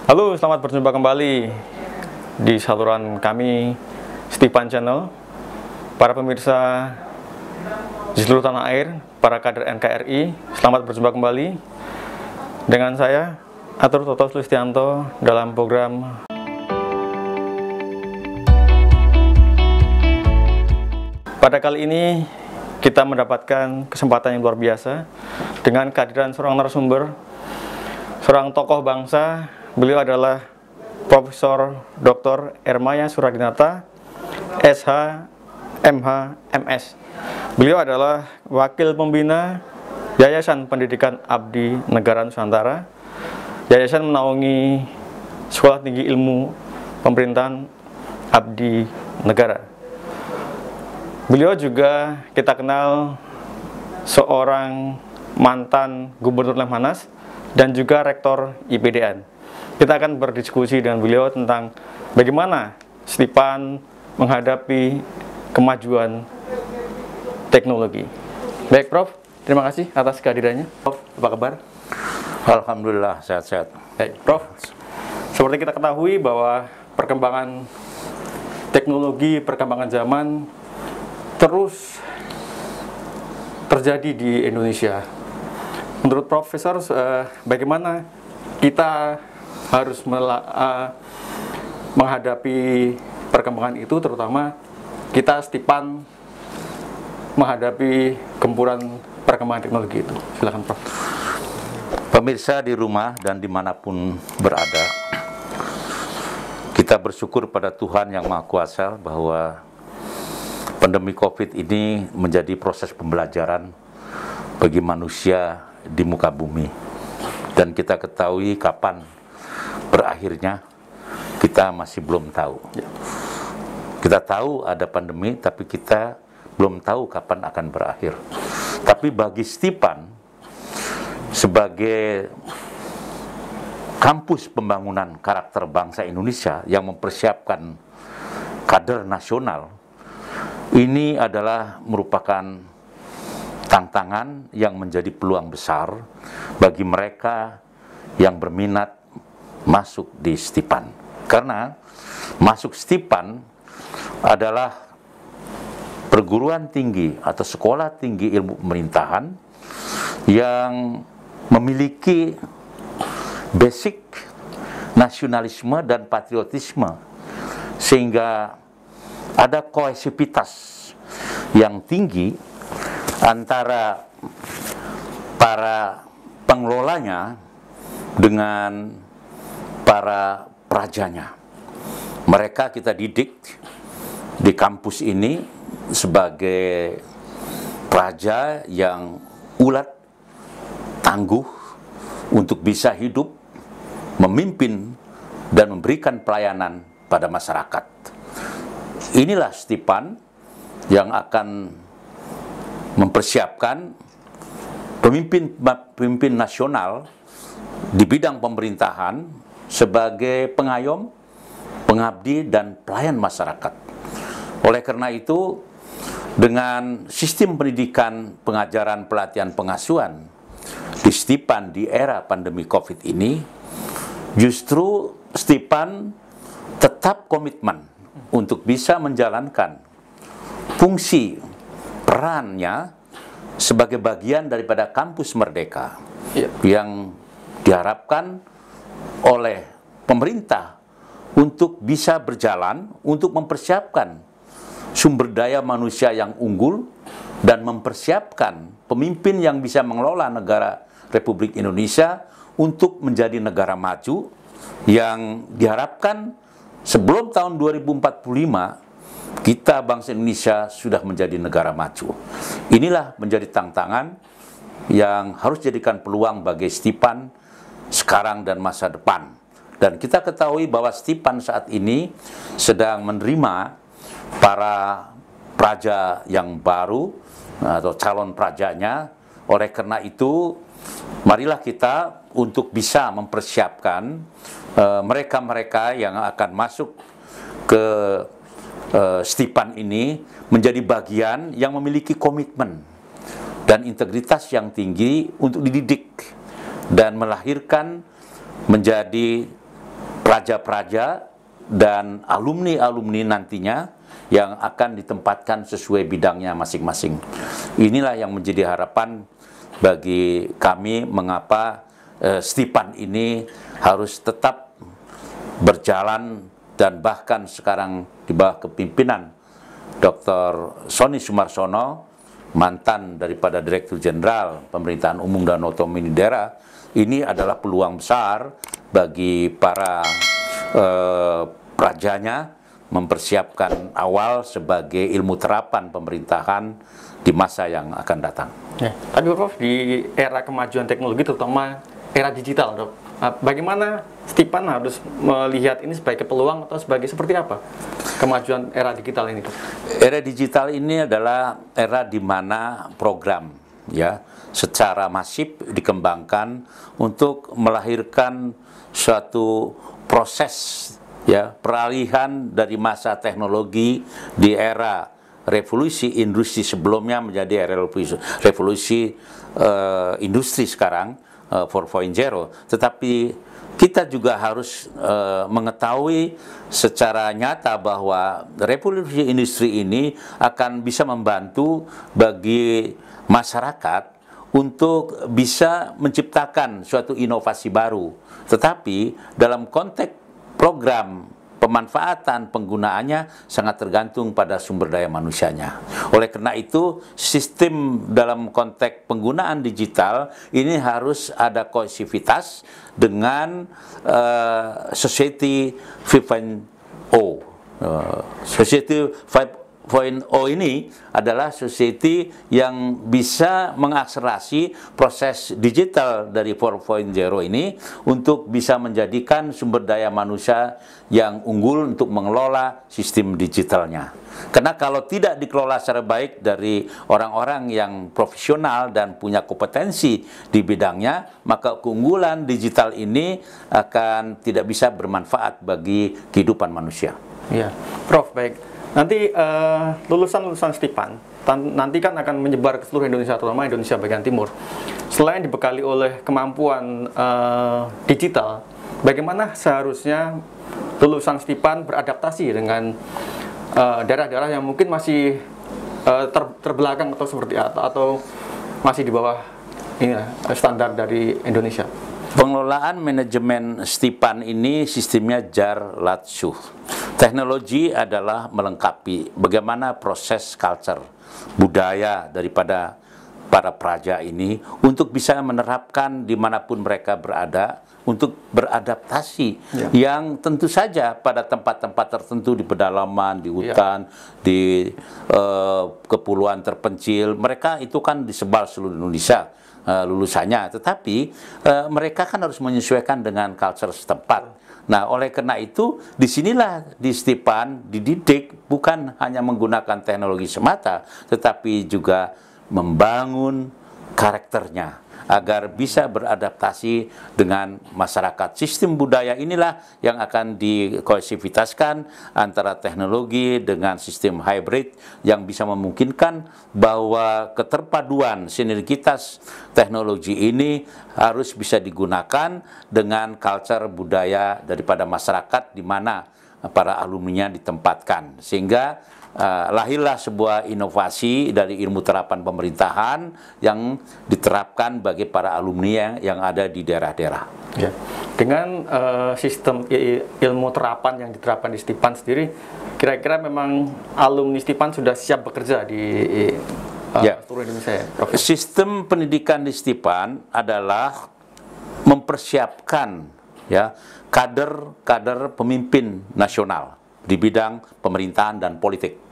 Halo, selamat berjumpa kembali di saluran kami Stipan Channel. Para pemirsa di seluruh tanah air, para kader NKRI, selamat berjumpa kembali dengan saya, Atur Toto Sulistianto, dalam program pada kali ini kita mendapatkan kesempatan yang luar biasa dengan kehadiran seorang narasumber, seorang tokoh bangsa. Beliau adalah Profesor Dr. Ermaya Suradinata, SH, MH, MS. Beliau adalah Wakil Pembina Yayasan Pendidikan Abdi Negara Nusantara. Yayasan menaungi Sekolah Tinggi Ilmu Pemerintahan Abdi Negara. Beliau juga kita kenal seorang mantan Gubernur Lemhanas dan juga Rektor IPDN. Kita akan berdiskusi dengan beliau tentang bagaimana Stipan menghadapi kemajuan teknologi. Baik, Prof. Terima kasih atas kehadirannya. Prof, apa kabar? Alhamdulillah, sehat-sehat. Baik, Prof. Seperti kita ketahui bahwa perkembangan teknologi, perkembangan zaman terus terjadi di Indonesia. Menurut Profesor, bagaimana kita harus menghadapi perkembangan itu, terutama kita Stipan menghadapi gempuran perkembangan teknologi itu. Silakan, Prof. Pemirsa di rumah dan dimanapun berada, kita bersyukur pada Tuhan Yang Maha Kuasa bahwa pandemi COVID ini menjadi proses pembelajaran bagi manusia di muka bumi. Dan kita ketahui kapan berakhirnya, kita masih belum tahu. Kita tahu ada pandemi, tapi kita belum tahu kapan akan berakhir. Tapi bagi Stipan, sebagai kampus pembangunan karakter bangsa Indonesia yang mempersiapkan kader nasional, ini adalah merupakan tantangan yang menjadi peluang besar bagi mereka yang berminat masuk di Stipan. Karena masuk Stipan adalah perguruan tinggi atau sekolah tinggi ilmu pemerintahan yang memiliki basic nasionalisme dan patriotisme, sehingga ada kohesivitas yang tinggi antara para pengelolanya dengan para prajanya. Mereka kita didik di kampus ini sebagai praja yang ulet, tangguh untuk bisa hidup, memimpin, dan memberikan pelayanan pada masyarakat. Inilah Stipan yang akan mempersiapkan pemimpin nasional di bidang pemerintahan sebagai pengayom, pengabdi, dan pelayan masyarakat. Oleh karena itu, dengan sistem pendidikan, pengajaran, pelatihan, pengasuhan di Stipan di era pandemi COVID ini, justru Stipan tetap komitmen untuk bisa menjalankan fungsi perannya sebagai bagian daripada kampus merdeka yang diharapkan oleh pemerintah untuk bisa berjalan, untuk mempersiapkan sumber daya manusia yang unggul dan mempersiapkan pemimpin yang bisa mengelola negara Republik Indonesia untuk menjadi negara maju yang diharapkan sebelum tahun 2045 kita bangsa Indonesia sudah menjadi negara maju. Inilah menjadi tantangan yang harus jadikan peluang bagi Stipan sekarang dan masa depan. Dan kita ketahui bahwa Stipan saat ini sedang menerima para praja yang baru atau calon prajanya. Oleh karena itu, marilah kita untuk bisa mempersiapkan mereka-mereka yang akan masuk ke Stipan ini menjadi bagian yang memiliki komitmen dan integritas yang tinggi untuk dididik dan melahirkan menjadi praja-praja dan alumni-alumni nantinya yang akan ditempatkan sesuai bidangnya masing-masing. Inilah yang menjadi harapan bagi kami mengapa Stipan ini harus tetap berjalan, dan bahkan sekarang di bawah kepimpinan Dr. Sony Sumarsono, mantan daripada Direktur Jenderal Pemerintahan Umum dan Otonomi Daerah, ini adalah peluang besar bagi para prajanya mempersiapkan awal sebagai ilmu terapan pemerintahan di masa yang akan datang. Ya, tapi Prof, di era kemajuan teknologi terutama era digital, Dok, bagaimana Stipan harus melihat ini sebagai peluang atau sebagai seperti apa kemajuan era digital ini, Dok? Era digital ini adalah era di mana program ya secara masif dikembangkan untuk melahirkan suatu proses ya peralihan dari masa teknologi di era revolusi industri sebelumnya menjadi era revolusi industri sekarang 4.0. Tetapi kita juga harus mengetahui secara nyata bahwa revolusi industri ini akan bisa membantu bagi masyarakat untuk bisa menciptakan suatu inovasi baru. Tetapi dalam konteks program pemanfaatan penggunaannya sangat tergantung pada sumber daya manusianya. Oleh karena itu, sistem dalam konteks penggunaan digital ini harus ada kohesivitas dengan Society 5.0. Society 5.0 ini adalah society yang bisa mengakselerasi proses digital dari 4.0 ini untuk bisa menjadikan sumber daya manusia yang unggul untuk mengelola sistem digitalnya. Karena kalau tidak dikelola secara baik dari orang-orang yang profesional dan punya kompetensi di bidangnya, maka keunggulan digital ini akan tidak bisa bermanfaat bagi kehidupan manusia. Iya, Prof, baik. Nanti lulusan-lulusan Stipan nanti kan akan menyebar ke seluruh Indonesia, terutama Indonesia bagian timur. Selain dibekali oleh kemampuan digital, bagaimana seharusnya lulusan Stipan beradaptasi dengan daerah-daerah yang mungkin masih terbelakang atau seperti atau masih di bawah ini standar dari Indonesia? Pengelolaan manajemen Stipan ini sistemnya jar lat syuh. Teknologi adalah melengkapi bagaimana proses culture, budaya daripada para praja ini untuk bisa menerapkan dimanapun mereka berada untuk beradaptasi yang tentu saja pada tempat-tempat tertentu di pedalaman, di hutan, di kepulauan terpencil, mereka itu kan disebar seluruh Indonesia lulusannya, tetapi mereka kan harus menyesuaikan dengan culture setempat. Nah, oleh karena itu, disinilah di Stipan dididik bukan hanya menggunakan teknologi semata, tetapi juga membangun karakternya agar bisa beradaptasi dengan masyarakat. Sistem budaya inilah yang akan dikohesivitaskan antara teknologi dengan sistem hybrid yang bisa memungkinkan bahwa keterpaduan sinergitas teknologi ini harus bisa digunakan dengan culture budaya daripada masyarakat di mana para alumninya ditempatkan, sehingga lahirlah sebuah inovasi dari ilmu terapan pemerintahan yang diterapkan bagi para alumni yang ada di daerah-daerah. Ya. Dengan sistem ilmu terapan yang diterapkan di Stipan sendiri, kira-kira memang alumni Stipan sudah siap bekerja di seluruh Indonesia, ya, Prof? Sistem pendidikan di Stipan adalah mempersiapkan ya kader-kader pemimpin nasional di bidang pemerintahan dan politik.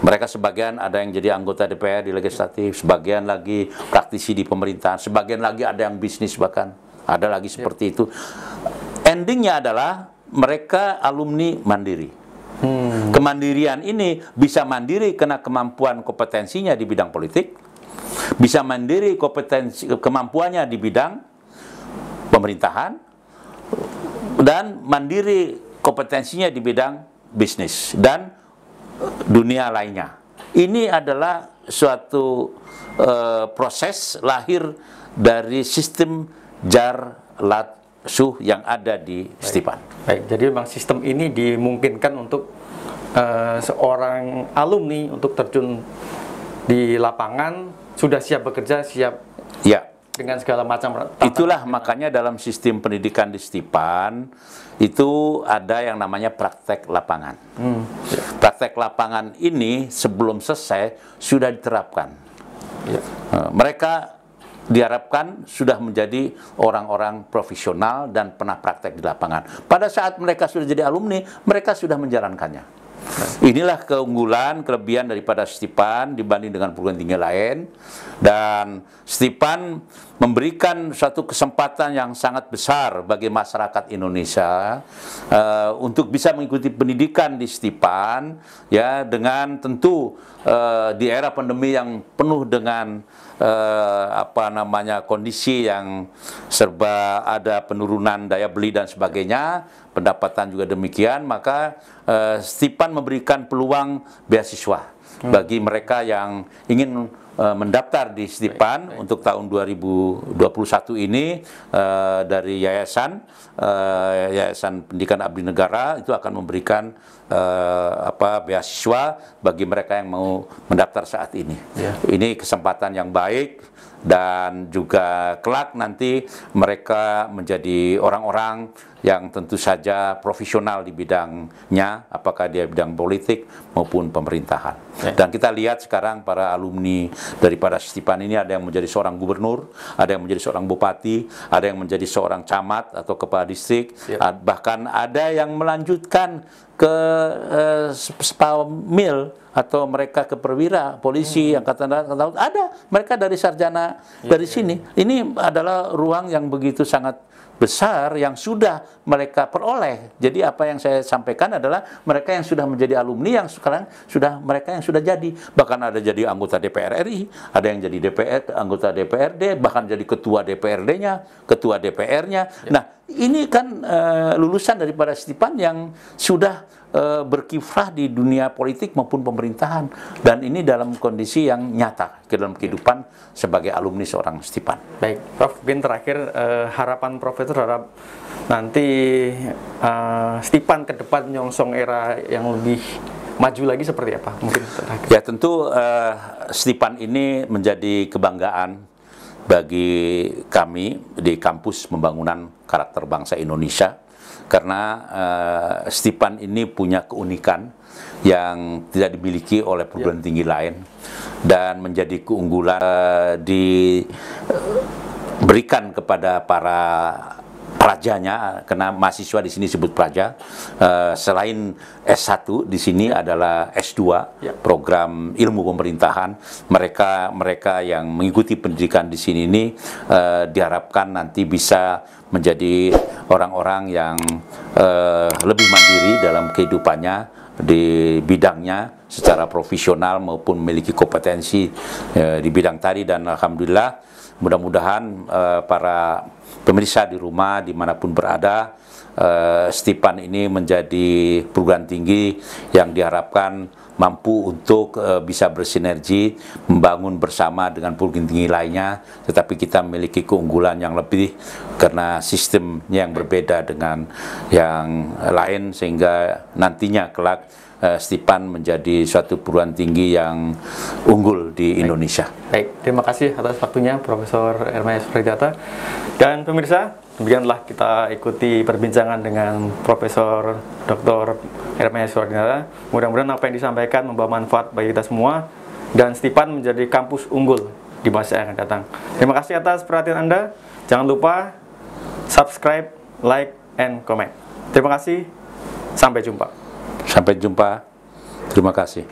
Mereka sebagian ada yang jadi anggota DPR di legislatif, sebagian lagi praktisi di pemerintahan, sebagian lagi ada yang bisnis, bahkan ada lagi seperti itu. Endingnya adalah mereka alumni mandiri. Kemandirian ini bisa mandiri karena kemampuan kompetensinya di bidang politik, bisa mandiri kemampuannya di bidang pemerintahan, dan mandiri kompetensinya di bidang bisnis dan dunia lainnya. Ini adalah suatu proses lahir dari sistem jar lat musuh yang ada di Stipan. Baik, jadi memang sistem ini dimungkinkan untuk seorang alumni untuk terjun di lapangan, sudah siap bekerja, siap Ya. dengan segala macam. Itulah makanya dalam sistem pendidikan di Stipan itu ada yang namanya praktek lapangan. Praktek lapangan ini sebelum selesai sudah diterapkan. Ya. Mereka diharapkan sudah menjadi orang-orang profesional dan pernah praktek di lapangan. Pada saat mereka sudah jadi alumni, mereka sudah menjalankannya. Inilah keunggulan, kelebihan daripada Stipan dibanding dengan perguruan tinggi lain. Dan Stipan memberikan suatu kesempatan yang sangat besar bagi masyarakat Indonesia untuk bisa mengikuti pendidikan di Stipan, ya, dengan tentu di era pandemi yang penuh dengan kondisi yang serba ada penurunan daya beli dan sebagainya, pendapatan juga demikian, maka Stipan memberikan peluang beasiswa bagi mereka yang ingin mendaftar di Stipan untuk tahun 2021 ini. Dari Yayasan Pendidikan Abdi Negara itu akan memberikan beasiswa bagi mereka yang mau mendaftar saat ini. Ini kesempatan yang baik, dan juga kelak nanti mereka menjadi orang-orang yang tentu saja profesional di bidangnya, apakah dia bidang politik maupun pemerintahan. Dan kita lihat sekarang para alumni daripada Stipan ini ada yang menjadi seorang gubernur, ada yang menjadi seorang bupati, ada yang menjadi seorang camat atau kepala distrik, bahkan ada yang melanjutkan ke Spamil atau mereka ke perwira, polisi, angkatan darat, ada mereka dari sarjana dari sini. Ini adalah ruang yang begitu sangat besar yang sudah mereka peroleh. Jadi apa yang saya sampaikan adalah mereka yang sudah menjadi alumni, yang sekarang mereka yang sudah jadi, bahkan ada jadi anggota DPR RI, ada yang jadi anggota DPRD, bahkan jadi ketua DPRD-nya, ketua DPR-nya. Nah, ini kan lulusan daripada Stipan yang sudah berkiprah di dunia politik maupun pemerintahan, dan ini dalam kondisi yang nyata ke dalam kehidupan sebagai alumni seorang Stipan. Baik, Prof, mungkin terakhir harapan Prof itu terhadap nanti Stipan ke depan nyongsong era yang lebih maju lagi seperti apa? Mungkin terakhir. Ya, tentu Stipan ini menjadi kebanggaan bagi kami di kampus pembangunan karakter bangsa Indonesia, karena Stipan ini punya keunikan yang tidak dimiliki oleh perguruan tinggi lain, dan menjadi keunggulan diberikan kepada para prajanya, karena mahasiswa di sini disebut praja. Selain S1 di sini adalah S2, program ilmu pemerintahan. Mereka yang mengikuti pendidikan di sini ini diharapkan nanti bisa menjadi orang-orang yang lebih mandiri dalam kehidupannya di bidangnya secara profesional maupun memiliki kompetensi di bidang tadi. Dan alhamdulillah, mudah-mudahan para pemirsa di rumah dimanapun berada, Stipan ini menjadi perguruan tinggi yang diharapkan mampu untuk bisa bersinergi, membangun bersama dengan perguruan tinggi lainnya, tetapi kita memiliki keunggulan yang lebih karena sistemnya yang berbeda dengan yang lain, sehingga nantinya kelak Stipan menjadi suatu perguruan tinggi yang unggul di Indonesia. Baik, terima kasih atas waktunya Profesor Hermansyah Suryadinata. Dan pemirsa, demikianlah kita ikuti perbincangan dengan Profesor Dr. Hermansyah Suryadinata. Mudah-mudahan apa yang disampaikan membawa manfaat bagi kita semua, dan Stipan menjadi kampus unggul di masa yang akan datang. Terima kasih atas perhatian Anda. Jangan lupa subscribe, like, and comment. Terima kasih. Sampai jumpa. Sampai jumpa. Terima kasih.